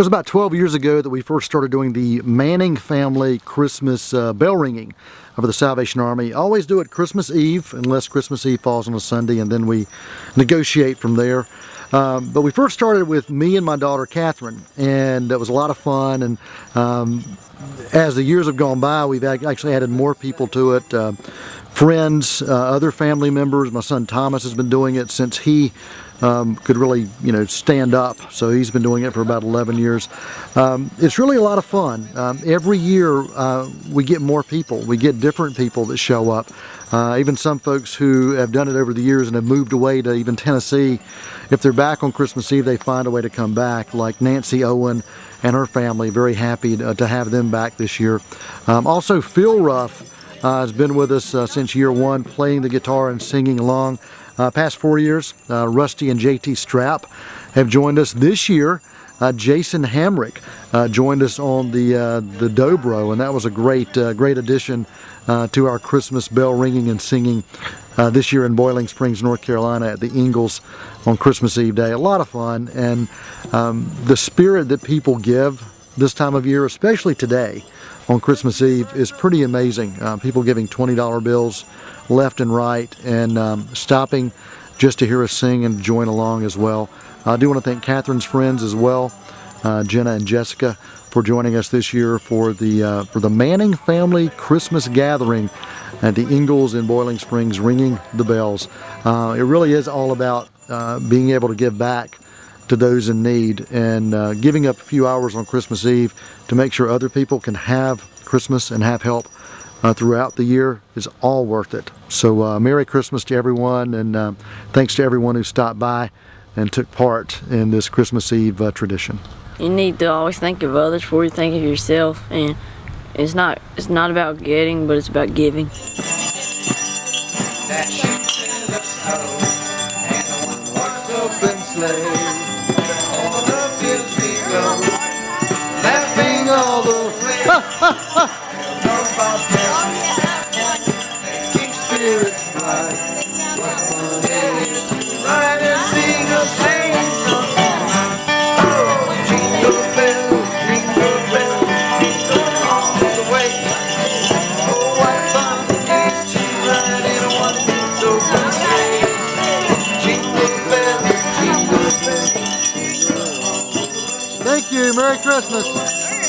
was about 12 years ago that we first started doing the Manning family Christmas bell ringing for the Salvation Army. Always do it Christmas Eve, unless Christmas Eve falls on a Sunday, and then we negotiate from there. But we first started with me and my daughter Catherine, and it was a lot of fun. And as the years have gone by, we've actually added more people to it. Friends, other family members. My son Thomas has been doing it since he could really, stand up. So he's been doing it for about 11 years. It's really a lot of fun. Every year we get more people. We get different people that show up. Even some folks who have done it over the years and have moved away to even Tennessee. If they're back on Christmas Eve, they find a way to come back, like Nancy Owen and her family. Very happy to have them back this year. Also, Phil Ruff has been with us since year one, playing the guitar and singing along. Past 4 years, Rusty and JT Strap have joined us this year. Jason Hamrick joined us on the dobro, and that was a great addition to our Christmas bell ringing and singing this year in Boiling Springs, North Carolina at the Ingalls on Christmas Eve day. A lot of fun, and the spirit that people give this time of year, especially today on Christmas Eve, is pretty amazing. People giving $20 bills left and right, and stopping just to hear us sing and join along as well. I do want to thank Catherine's friends as well, Jenna and Jessica, for joining us this year for the Manning family Christmas gathering at the Ingalls in Boiling Springs, ringing the bells. It really is all about being able to give back to those in need, and giving up a few hours on Christmas Eve to make sure other people can have Christmas and have help throughout the year is all worth it. So Merry Christmas to everyone, and thanks to everyone who stopped by and took part in this Christmas Eve tradition. You need to always think of others before you think of yourself, and it's not about getting, but it's about giving. Thank you. Merry Christmas.